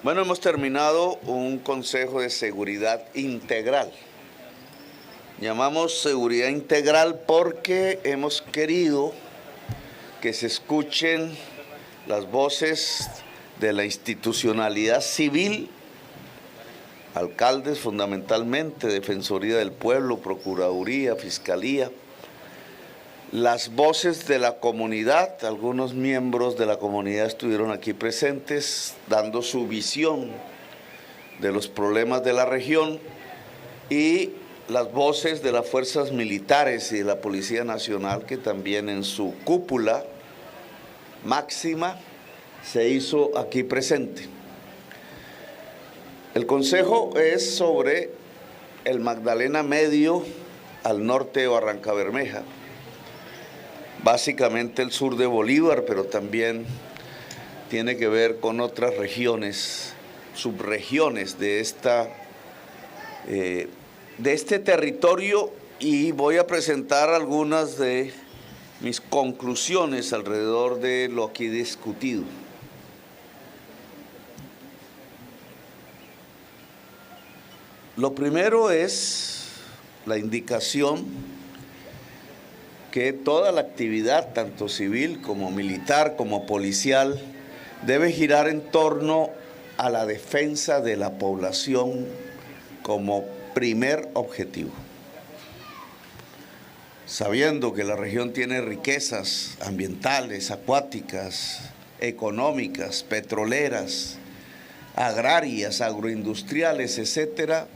Bueno, hemos terminado un Consejo de Seguridad Integral. Llamamos seguridad integral porque hemos querido que se escuchen las voces de la institucionalidad civil, alcaldes fundamentalmente, Defensoría del Pueblo, Procuraduría, Fiscalía, las voces de la comunidad. Algunos miembros de la comunidad estuvieron aquí presentes dando su visión de los problemas de la región, y las voces de las fuerzas militares y de la Policía Nacional, que también en su cúpula máxima se hizo aquí presente. El consejo es sobre el Magdalena Medio al norte de Barrancabermeja, básicamente el sur de Bolívar, pero también tiene que ver con otras regiones, subregiones de este territorio, y voy a presentar algunas de mis conclusiones alrededor de lo aquí discutido. Lo primero es la indicación que toda la actividad, tanto civil como militar como policial, debe girar en torno a la defensa de la población como primer objetivo. Sabiendo que la región tiene riquezas ambientales, acuáticas, económicas, petroleras, agrarias, agroindustriales, etcétera,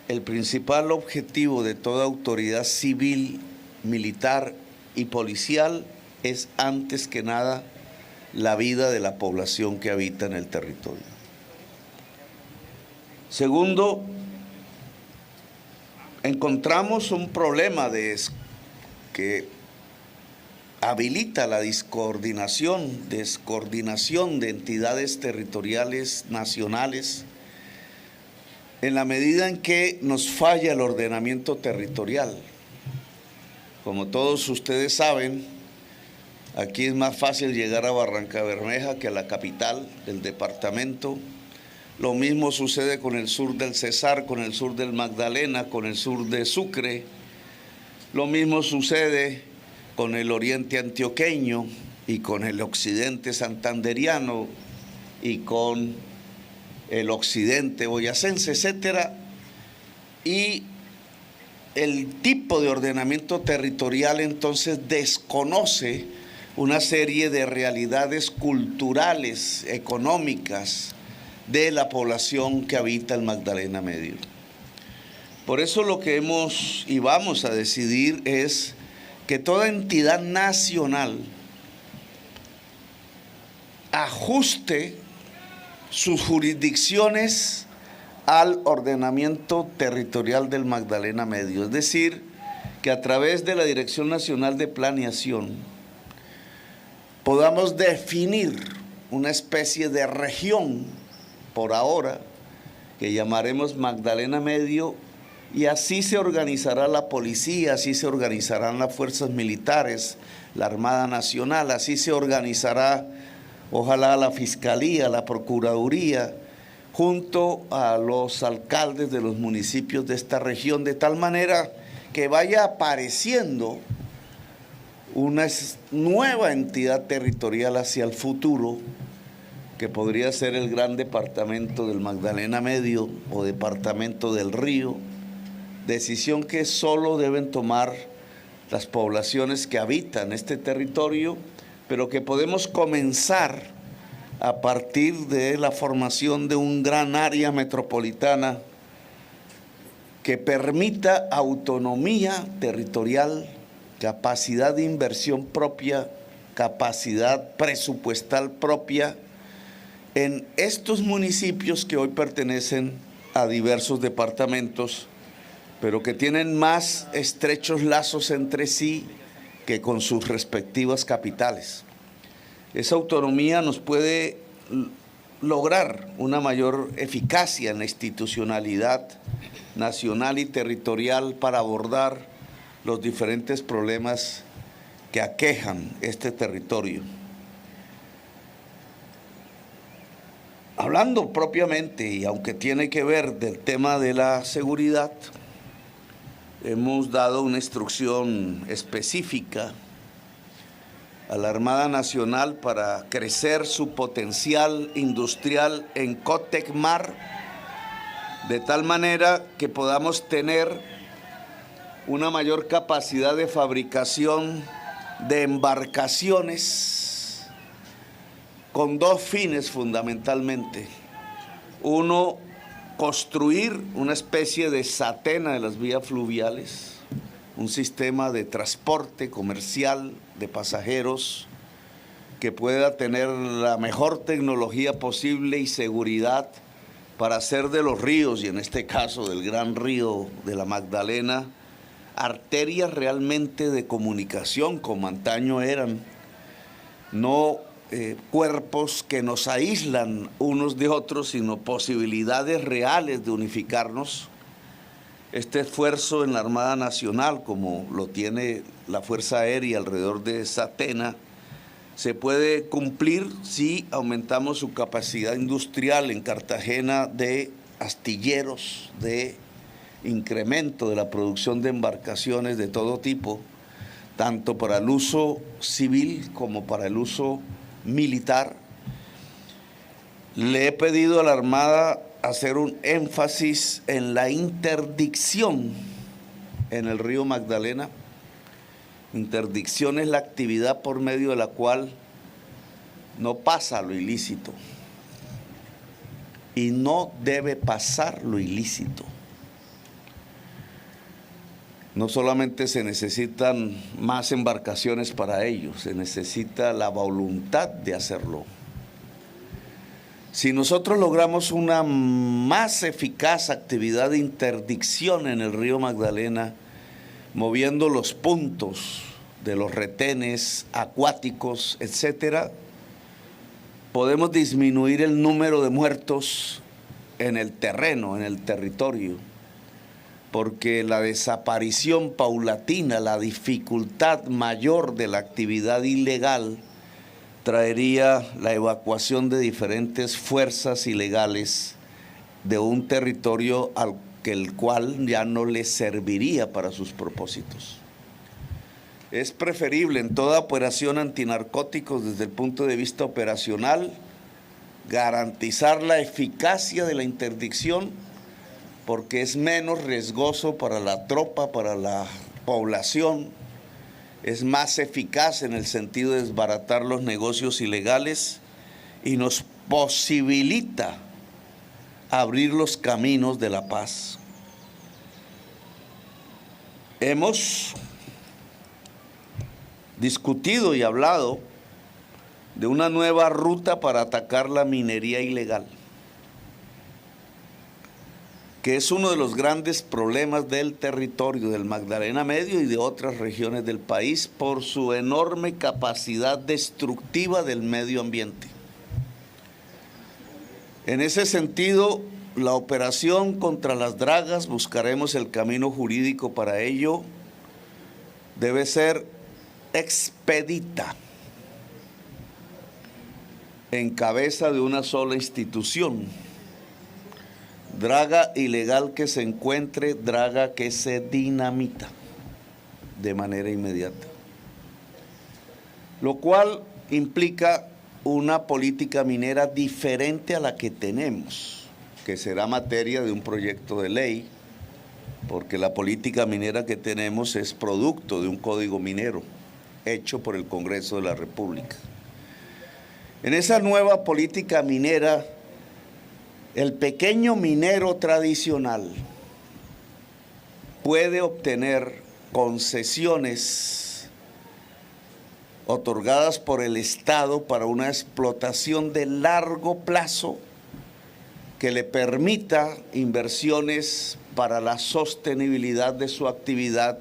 el principal objetivo de toda autoridad civil, militar y policial es, antes que nada, la vida de la población que habita en el territorio. Segundo, encontramos un problema que habilita la descoordinación de entidades territoriales nacionales, en la medida en que nos falla el ordenamiento territorial. Como todos ustedes saben, aquí es más fácil llegar a Barrancabermeja que a la capital del departamento. Lo mismo sucede con el sur del Cesar, con el sur del Magdalena, con el sur de Sucre. Lo mismo sucede con el oriente antioqueño y con el occidente santanderiano y con el occidente boyacense, etcétera. Y el tipo de ordenamiento territorial entonces desconoce una serie de realidades culturales, económicas de la población que habita el Magdalena Medio. Por eso lo que hemos y vamos a decidir es que toda entidad nacional ajuste sus jurisdicciones al ordenamiento territorial del Magdalena Medio. Es decir, que a través de la Dirección Nacional de Planeación podamos definir una especie de región, por ahora, que llamaremos Magdalena Medio, y así se organizará la policía, así se organizarán las fuerzas militares, la Armada Nacional, así se organizará, ojalá, la Fiscalía, la Procuraduría, junto a los alcaldes de los municipios de esta región, de tal manera que vaya apareciendo una nueva entidad territorial hacia el futuro, que podría ser el gran departamento del Magdalena Medio o departamento del Río, decisión que solo deben tomar las poblaciones que habitan este territorio, pero que podemos comenzar a partir de la formación de un gran área metropolitana que permita autonomía territorial, capacidad de inversión propia, capacidad presupuestal propia en estos municipios que hoy pertenecen a diversos departamentos, pero que tienen más estrechos lazos entre sí que con sus respectivas capitales. Esa autonomía nos puede lograr una mayor eficacia en la institucionalidad nacional y territorial para abordar los diferentes problemas que aquejan este territorio. Hablando propiamente, y aunque tiene que ver del tema de la seguridad, hemos dado una instrucción específica a la Armada Nacional para crecer su potencial industrial en Cotecmar, de tal manera que podamos tener una mayor capacidad de fabricación de embarcaciones con dos fines fundamentalmente. Uno, construir una especie de Satena de las vías fluviales, un sistema de transporte comercial de pasajeros que pueda tener la mejor tecnología posible y seguridad para hacer de los ríos, y en este caso del gran río de la Magdalena, arterias realmente de comunicación como antaño eran, no cuerpos que nos aíslan unos de otros, sino posibilidades reales de unificarnos. Este esfuerzo en la Armada Nacional, como lo tiene la Fuerza Aérea alrededor de Satena, se puede cumplir si aumentamos su capacidad industrial en Cartagena de astilleros, de incremento de la producción de embarcaciones de todo tipo, tanto para el uso civil como para el uso militar. Le he pedido a la Armada hacer un énfasis en la interdicción en el río Magdalena. Interdicción es la actividad por medio de la cual no pasa lo ilícito y no debe pasar lo ilícito. No solamente se necesitan más embarcaciones para ello, se necesita la voluntad de hacerlo. Si nosotros logramos una más eficaz actividad de interdicción en el río Magdalena, moviendo los puntos de los retenes acuáticos, etcétera, podemos disminuir el número de muertos en el terreno, en el territorio, porque la desaparición paulatina, la dificultad mayor de la actividad ilegal, traería la evacuación de diferentes fuerzas ilegales de un territorio al que el cual ya no les serviría para sus propósitos. Es preferible en toda operación antinarcóticos desde el punto de vista operacional garantizar la eficacia de la interdicción, porque es menos riesgoso para la tropa, para la población, es más eficaz en el sentido de desbaratar los negocios ilegales y nos posibilita abrir los caminos de la paz. Hemos discutido y hablado de una nueva ruta para atacar la minería ilegal, que es uno de los grandes problemas del territorio del Magdalena Medio y de otras regiones del país por su enorme capacidad destructiva del medio ambiente. En ese sentido, la operación contra las dragas, buscaremos el camino jurídico para ello, debe ser expedita, en cabeza de una sola institución. Draga ilegal que se encuentre, draga que se dinamita de manera inmediata. Lo cual implica una política minera diferente a la que tenemos, que será materia de un proyecto de ley, porque la política minera que tenemos es producto de un código minero hecho por el Congreso de la República. En esa nueva política minera, el pequeño minero tradicional puede obtener concesiones otorgadas por el Estado para una explotación de largo plazo que le permita inversiones para la sostenibilidad de su actividad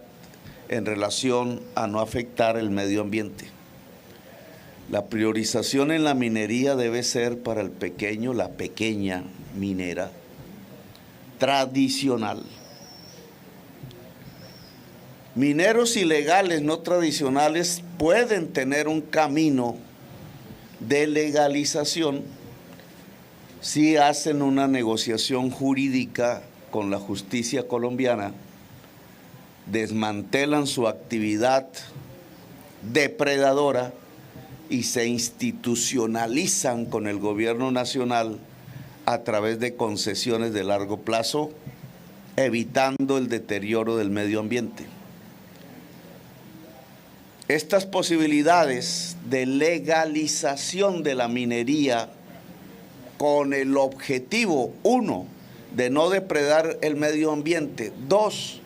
en relación a no afectar el medio ambiente. La priorización en la minería debe ser para el pequeño, la pequeña minera tradicional. Mineros ilegales no tradicionales pueden tener un camino de legalización sí hacen una negociación jurídica con la justicia colombiana, desmantelan su actividad depredadora y se institucionalizan con el gobierno nacional a través de concesiones de largo plazo, evitando el deterioro del medio ambiente. Estas posibilidades de legalización de la minería con el objetivo, 1, de no depredar el medio ambiente, 2,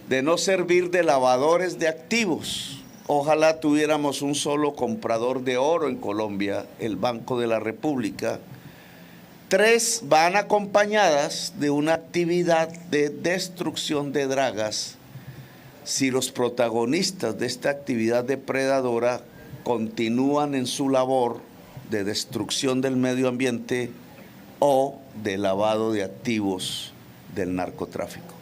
de no servir de lavadores de activos. Ojalá tuviéramos un solo comprador de oro en Colombia, el Banco de la República. 3, van acompañadas de una actividad de destrucción de dragas si los protagonistas de esta actividad depredadora continúan en su labor de destrucción del medio ambiente o de lavado de activos del narcotráfico.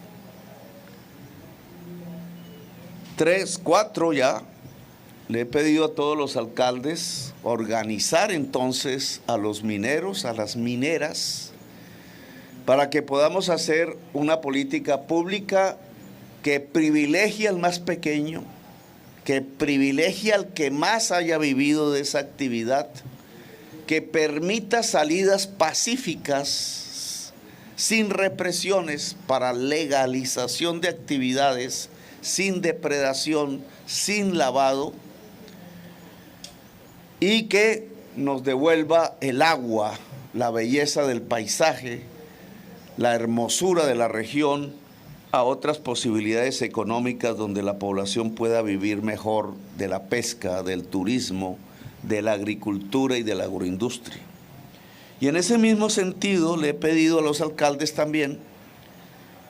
3, 4 ya, le he pedido a todos los alcaldes organizar entonces a los mineros, a las mineras, para que podamos hacer una política pública que privilegie al más pequeño, que privilegie al que más haya vivido de esa actividad, que permita salidas pacíficas, sin represiones, para legalización de actividades, sin depredación, sin lavado, y que nos devuelva el agua, la belleza del paisaje, la hermosura de la región, a otras posibilidades económicas donde la población pueda vivir mejor de la pesca, del turismo, de la agricultura y de la agroindustria. Y en ese mismo sentido le he pedido a los alcaldes también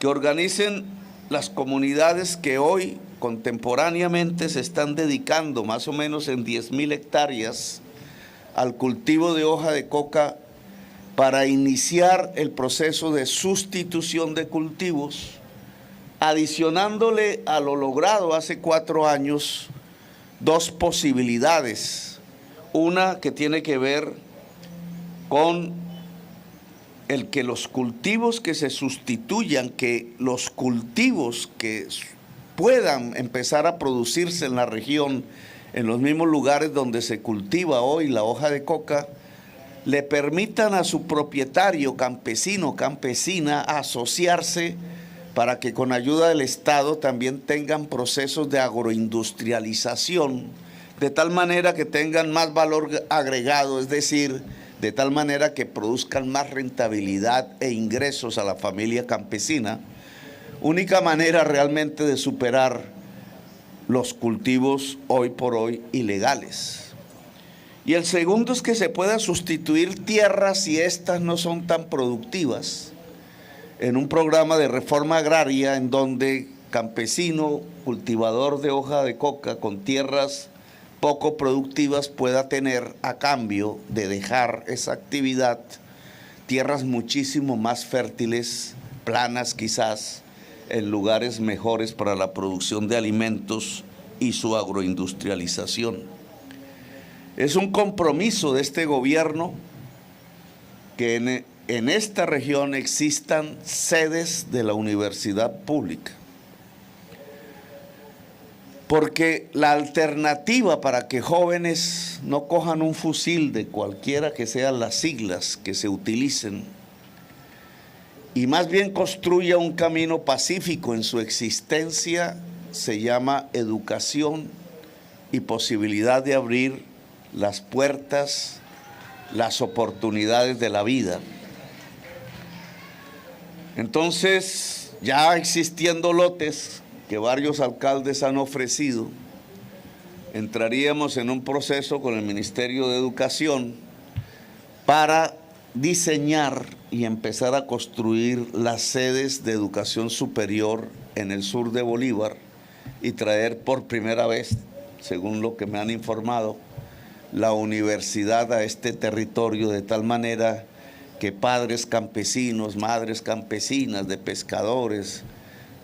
que organicen las comunidades que hoy contemporáneamente se están dedicando más o menos en 10.000 hectáreas al cultivo de hoja de coca para iniciar el proceso de sustitución de cultivos, adicionándole a lo logrado hace 4 años 2 posibilidades. Una que tiene que ver con el que los cultivos que se sustituyan, que los cultivos que puedan empezar a producirse en la región, en los mismos lugares donde se cultiva hoy la hoja de coca, le permitan a su propietario campesino, campesina, asociarse para que con ayuda del Estado también tengan procesos de agroindustrialización, de tal manera que tengan más valor agregado, es decir, de tal manera que produzcan más rentabilidad e ingresos a la familia campesina, única manera realmente de superar los cultivos hoy por hoy ilegales. Y el segundo es que se pueda sustituir tierras si estas no son tan productivas, en un programa de reforma agraria en donde campesino, cultivador de hoja de coca con tierras poco productivas pueda tener, a cambio de dejar esa actividad, tierras muchísimo más fértiles, planas quizás, en lugares mejores para la producción de alimentos y su agroindustrialización. Es un compromiso de este gobierno que en esta región existan sedes de la universidad pública. Porque la alternativa para que jóvenes no cojan un fusil de cualquiera que sean las siglas que se utilicen y más bien construya un camino pacífico en su existencia, se llama educación y posibilidad de abrir las puertas, las oportunidades de la vida. Entonces, ya existiendo lotes que varios alcaldes han ofrecido, entraríamos en un proceso con el Ministerio de Educación para diseñar y empezar a construir las sedes de educación superior en el sur de Bolívar y traer por primera vez, según lo que me han informado, la universidad a este territorio, de tal manera que padres campesinos, madres campesinas, de pescadores,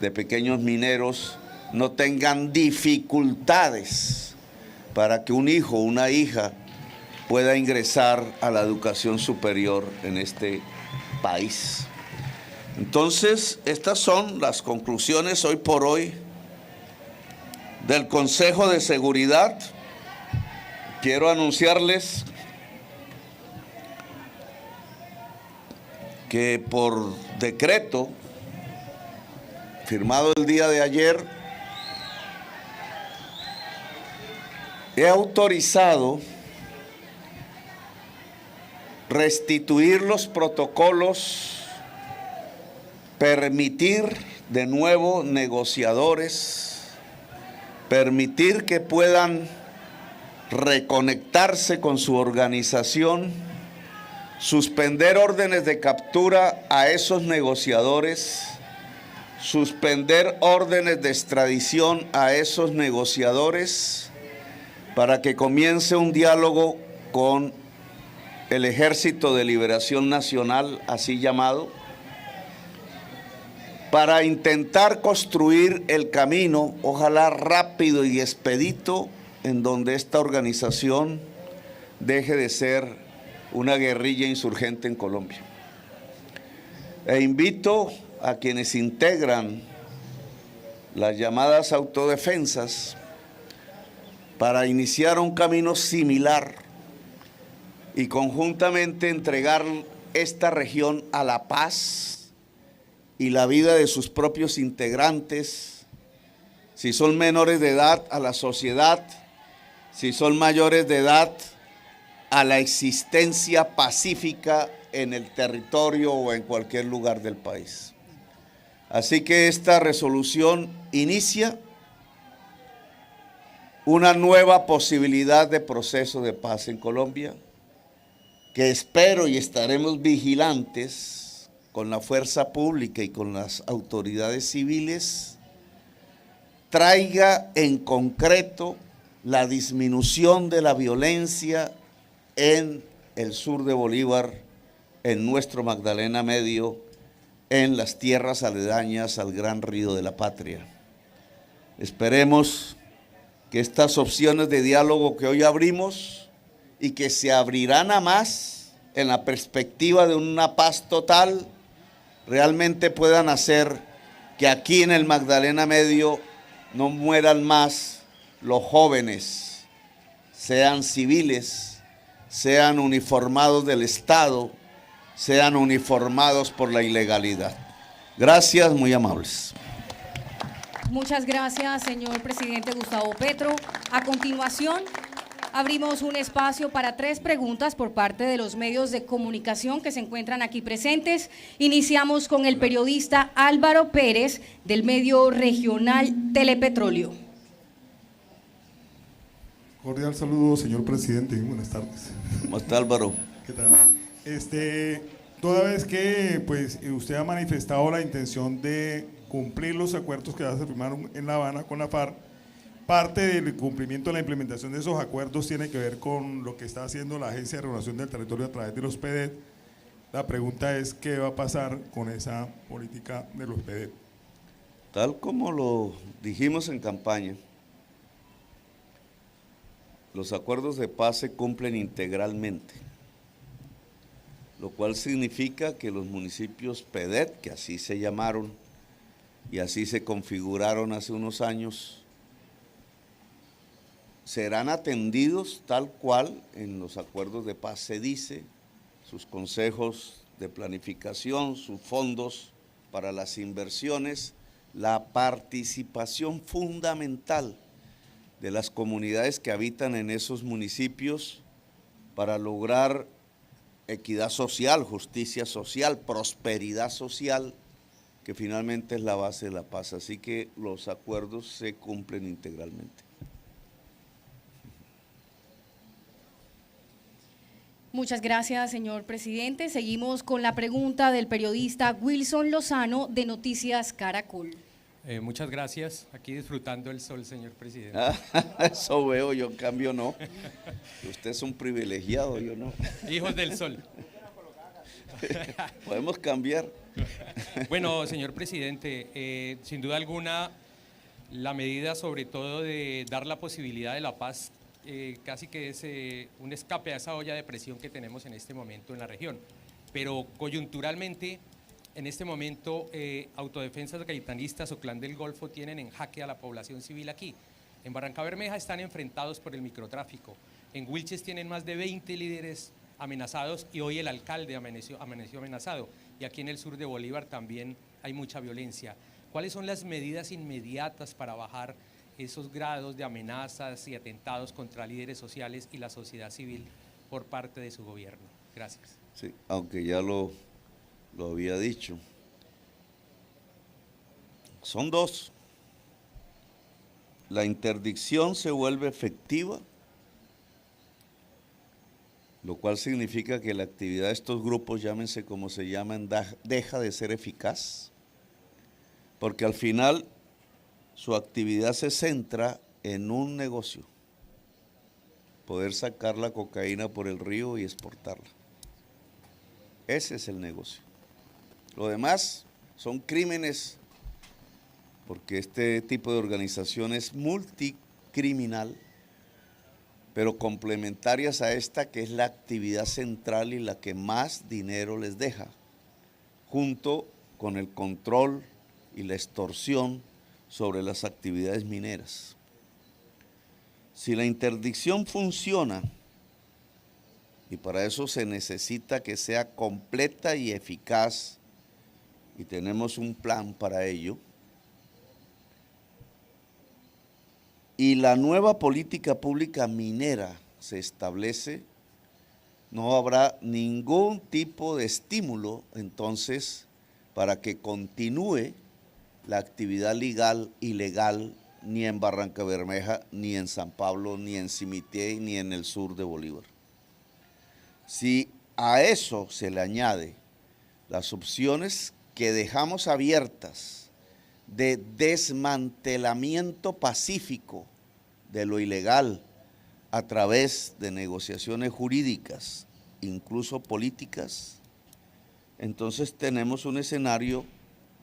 de pequeños mineros, no tengan dificultades para que un hijo o una hija pueda ingresar a la educación superior en este país. Entonces, estas son las conclusiones hoy por hoy del Consejo de Seguridad. Quiero anunciarles que por decreto firmado el día de ayer, he autorizado restituir los protocolos, permitir de nuevo negociadores, permitir que puedan reconectarse con su organización, suspender órdenes de captura a esos negociadores, suspender órdenes de extradición a esos negociadores para que comience un diálogo con el Ejército de Liberación Nacional, así llamado, para intentar construir el camino, ojalá rápido y expedito, en donde esta organización deje de ser una guerrilla insurgente en Colombia. E invito a quienes integran las llamadas autodefensas para iniciar un camino similar y conjuntamente entregar esta región a la paz y la vida de sus propios integrantes, si son menores de edad, a la sociedad, si son mayores de edad, a la existencia pacífica en el territorio o en cualquier lugar del país. Así que esta resolución inicia una nueva posibilidad de proceso de paz en Colombia, que espero y estaremos vigilantes con la fuerza pública y con las autoridades civiles, traiga en concreto la disminución de la violencia en el sur de Bolívar, en nuestro Magdalena Medio, en las tierras aledañas al gran río de la patria. Esperemos que estas opciones de diálogo que hoy abrimos y que se abrirán a más en la perspectiva de una paz total, realmente puedan hacer que aquí en el Magdalena Medio no mueran más los jóvenes, sean civiles, sean uniformados del Estado, sean uniformados por la ilegalidad. Gracias, muy amables. Muchas gracias, señor presidente Gustavo Petro. A continuación, abrimos un espacio para 3 preguntas por parte de los medios de comunicación que se encuentran aquí presentes. Iniciamos con el periodista Álvaro Pérez, del medio regional Telepetróleo. Cordial saludo, señor presidente. Buenas tardes. ¿Cómo está, Álvaro? ¿Qué tal? Toda vez que pues, usted ha manifestado la intención de cumplir los acuerdos que se firmaron en La Habana con la FARC, parte del cumplimiento de la implementación de esos acuerdos tiene que ver con lo que está haciendo la Agencia de Regulación del Territorio a través de los PEDET. La pregunta es, ¿qué va a pasar con esa política de los PEDET? Tal como lo dijimos en campaña, los acuerdos de paz se cumplen integralmente, lo cual significa que los municipios PEDET, que así se llamaron y así se configuraron hace unos años, serán atendidos tal cual en los acuerdos de paz se dice, sus consejos de planificación, sus fondos para las inversiones, la participación fundamental de las comunidades que habitan en esos municipios para lograr equidad social, justicia social, prosperidad social, que finalmente es la base de la paz. Así que los acuerdos se cumplen integralmente. Muchas gracias, señor presidente. Seguimos con la pregunta del periodista Wilson Lozano, de Noticias Caracol. Muchas gracias. Aquí disfrutando el sol, señor presidente. Eso veo, yo en cambio no. Usted es un privilegiado, yo no. Hijos del sol. Podemos cambiar. Bueno, señor presidente, sin duda alguna, la medida sobre todo de dar la posibilidad de la paz casi que es un escape a esa olla de presión que tenemos en este momento en la región. Pero coyunturalmente, en este momento, autodefensas gaitanistas o Clan del Golfo tienen en jaque a la población civil aquí. En Barrancabermeja están enfrentados por el microtráfico. En Wilches tienen más de 20 líderes amenazados y hoy el alcalde amaneció amenazado. Y aquí en el sur de Bolívar también hay mucha violencia. ¿Cuáles son las medidas inmediatas para bajar esos grados de amenazas y atentados contra líderes sociales y la sociedad civil por parte de su gobierno? Gracias. Sí, aunque ya lo había dicho. Son dos. La interdicción se vuelve efectiva, lo cual significa que la actividad de estos grupos, llámense como se llaman, deja de ser eficaz, porque al final su actividad se centra en un negocio, poder sacar la cocaína por el río y exportarla. Ese es el negocio. Lo demás son crímenes, porque este tipo de organización es multicriminal, pero complementarias a esta, que es la actividad central y la que más dinero les deja, junto con el control y la extorsión sobre las actividades mineras. Si la interdicción funciona, y para eso se necesita que sea completa y eficaz, y tenemos un plan para ello, y la nueva política pública minera se establece, no habrá ningún tipo de estímulo entonces para que continúe la actividad ilegal ni en Barrancabermeja, ni en San Pablo, ni en Cimitié, ni en el sur de Bolívar. Si a eso se le añade las opciones que dejamos abiertas de desmantelamiento pacífico de lo ilegal a través de negociaciones jurídicas, incluso políticas, entonces tenemos un escenario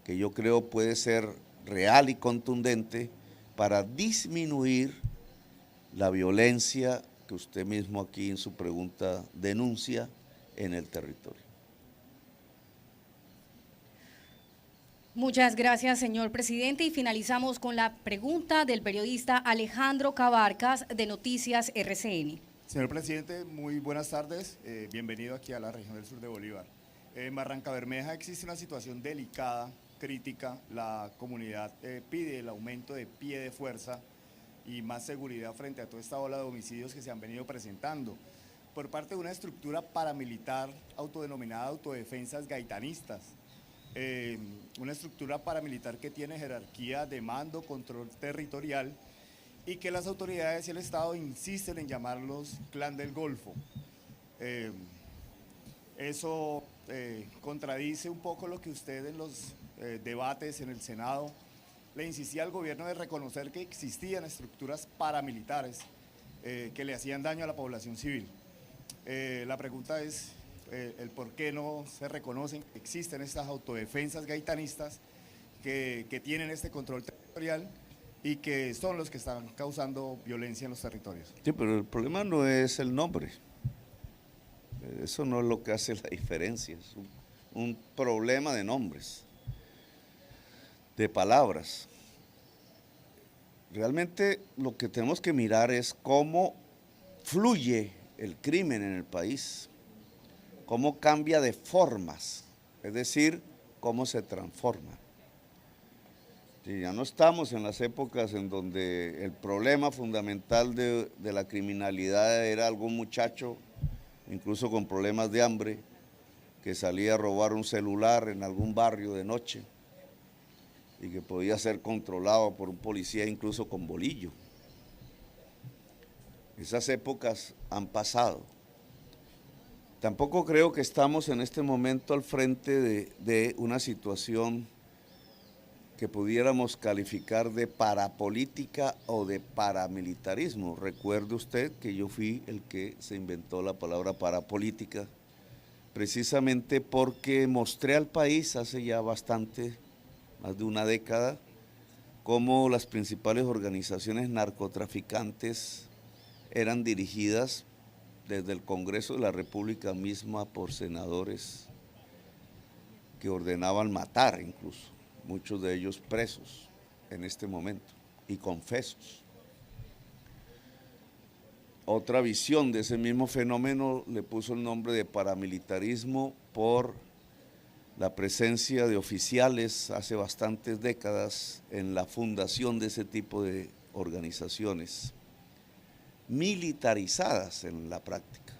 que yo creo puede ser real y contundente para disminuir la violencia que usted mismo aquí en su pregunta denuncia en el territorio. Muchas gracias, señor presidente. Y finalizamos con la pregunta del periodista Alejandro Cabarcas de Noticias RCN. Señor presidente, muy buenas tardes. Bienvenido aquí a la región del sur de Bolívar. En Barrancabermeja existe una situación delicada, crítica. La comunidad pide el aumento de pie de fuerza y más seguridad frente a toda esta ola de homicidios que se han venido presentando por parte de una estructura paramilitar autodenominada Autodefensas Gaitanistas. Una estructura paramilitar que tiene jerarquía de mando, control territorial y que las autoridades y el Estado insisten en llamarlos Clan del Golfo. Eso contradice un poco lo que usted en los debates en el Senado le insistía al gobierno de reconocer que existían estructuras paramilitares que le hacían daño a la población civil. La pregunta es el por qué no se reconocen que existen estas autodefensas gaitanistas que tienen este control territorial y que son los que están causando violencia en los territorios. Sí, pero el problema no es el nombre. Eso no es lo que hace la diferencia. Es un problema de nombres, de palabras. Realmente lo que tenemos que mirar es cómo fluye el crimen en el país, cómo cambia de formas, es decir, cómo se transforma. Sí, ya no estamos en las épocas en donde el problema fundamental de la criminalidad era algún muchacho, incluso con problemas de hambre, que salía a robar un celular en algún barrio de noche y que podía ser controlado por un policía incluso con bolillo. Esas épocas han pasado. Tampoco creo que estamos en este momento al frente de una situación que pudiéramos calificar de parapolítica o de paramilitarismo. Recuerde usted que yo fui el que se inventó la palabra parapolítica, precisamente porque mostré al país hace ya bastante, más de una década, cómo las principales organizaciones narcotraficantes eran dirigidas desde el Congreso de la República misma por senadores que ordenaban matar incluso, muchos de ellos presos en este momento y confesos. Otra visión de ese mismo fenómeno le puso el nombre de paramilitarismo por la presencia de oficiales hace bastantes décadas en la fundación de ese tipo de organizaciones militarizadas en la práctica.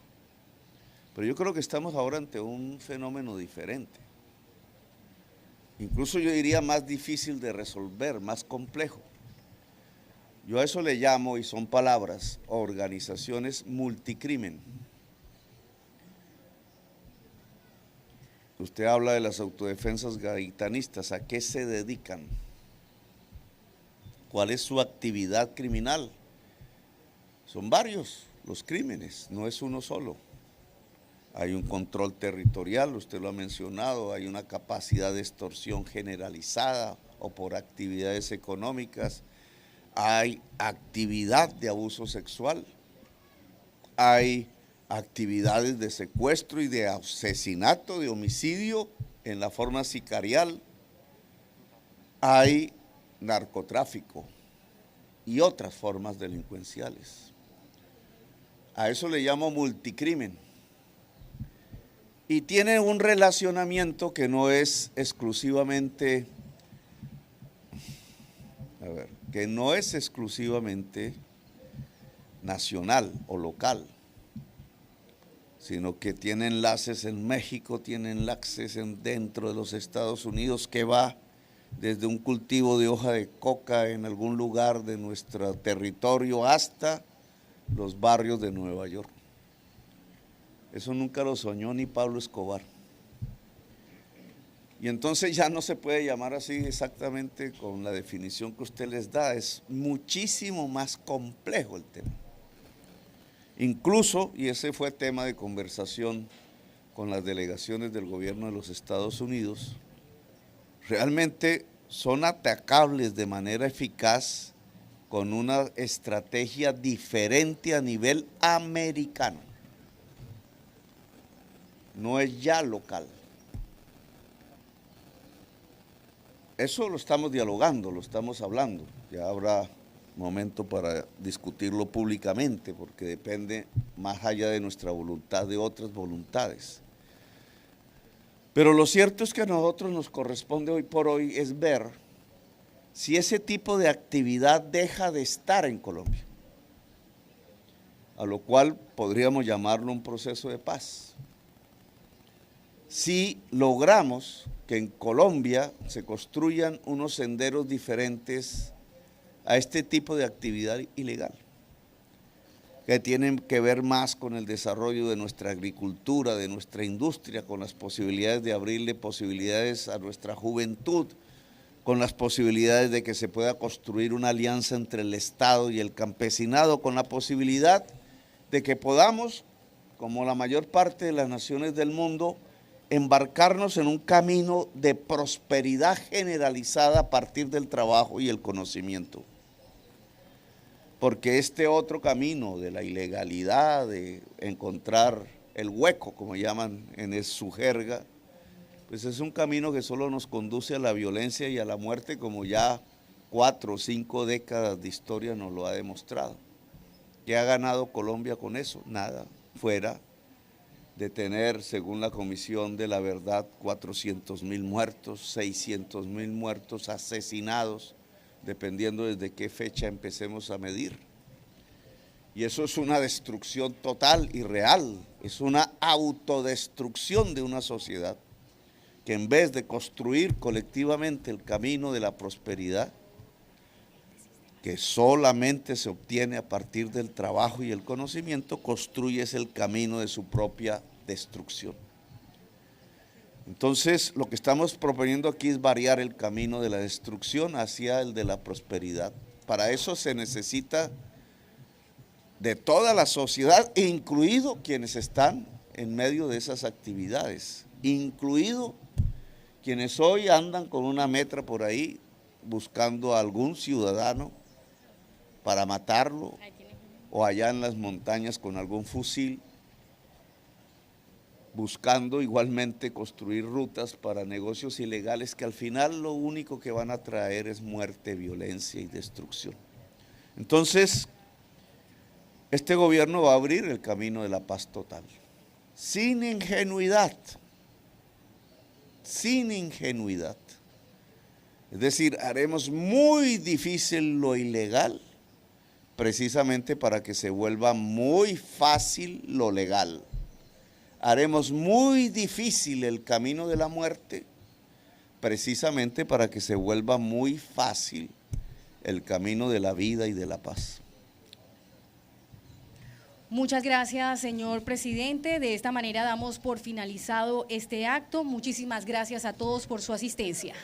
Pero yo creo que estamos ahora ante un fenómeno diferente, incluso yo diría más difícil de resolver, más complejo. Yo a eso le llamo, y son palabras, organizaciones multicrimen. Usted habla de las autodefensas gaitanistas, ¿a qué se dedican? ¿Cuál es su actividad criminal? Son varios los crímenes, no es uno solo. Hay un control territorial, usted lo ha mencionado, hay una capacidad de extorsión generalizada o por actividades económicas, hay actividad de abuso sexual, hay actividades de secuestro y de asesinato, de homicidio en la forma sicarial, hay narcotráfico y otras formas delincuenciales. A eso le llamo multicrimen. Y tiene un relacionamiento que no es exclusivamente, nacional o local, sino que tiene enlaces en México, tiene enlaces dentro de los Estados Unidos, que va desde un cultivo de hoja de coca en algún lugar de nuestro territorio hasta los barrios de Nueva York. Eso nunca lo soñó ni Pablo Escobar. Y entonces ya no se puede llamar así exactamente con la definición que usted les da, es muchísimo más complejo el tema. Incluso, y ese fue tema de conversación con las delegaciones del gobierno de los Estados Unidos, realmente son atacables de manera eficaz con una estrategia diferente a nivel americano. No es ya local. Eso lo estamos dialogando, lo estamos hablando. Ya habrá momento para discutirlo públicamente, porque depende más allá de nuestra voluntad, de otras voluntades. Pero lo cierto es que a nosotros nos corresponde hoy por hoy es ver si ese tipo de actividad deja de estar en Colombia, a lo cual podríamos llamarlo un proceso de paz. Si logramos que en Colombia se construyan unos senderos diferentes a este tipo de actividad ilegal, que tienen que ver más con el desarrollo de nuestra agricultura, de nuestra industria, con las posibilidades de abrirle posibilidades a nuestra juventud, con las posibilidades de que se pueda construir una alianza entre el Estado y el campesinado, con la posibilidad de que podamos, como la mayor parte de las naciones del mundo, embarcarnos en un camino de prosperidad generalizada a partir del trabajo y el conocimiento. Porque este otro camino de la ilegalidad, de encontrar el hueco, como llaman en su jerga, pues es un camino que solo nos conduce a la violencia y a la muerte, como ya 4 o 5 décadas de historia nos lo ha demostrado. ¿Qué ha ganado Colombia con eso? Nada, fuera de tener, según la Comisión de la Verdad, 400.000 muertos, 600.000 muertos asesinados, dependiendo desde qué fecha empecemos a medir. Y eso es una destrucción total y real, es una autodestrucción de una sociedad que en vez de construir colectivamente el camino de la prosperidad, que solamente se obtiene a partir del trabajo y el conocimiento, construye el camino de su propia destrucción. Entonces, lo que estamos proponiendo aquí es variar el camino de la destrucción hacia el de la prosperidad. Para eso se necesita de toda la sociedad, incluido quienes están en medio de esas actividades, incluido quienes hoy andan con una metra por ahí buscando a algún ciudadano para matarlo o allá en las montañas con algún fusil, buscando igualmente construir rutas para negocios ilegales que al final lo único que van a traer es muerte, violencia y destrucción. Entonces, este gobierno va a abrir el camino de la paz total, sin ingenuidad, sin ingenuidad. Es decir, haremos muy difícil lo ilegal, precisamente para que se vuelva muy fácil lo legal. Haremos muy difícil el camino de la muerte, precisamente para que se vuelva muy fácil el camino de la vida y de la paz. Muchas gracias, señor presidente. De esta manera damos por finalizado este acto. Muchísimas gracias a todos por su asistencia.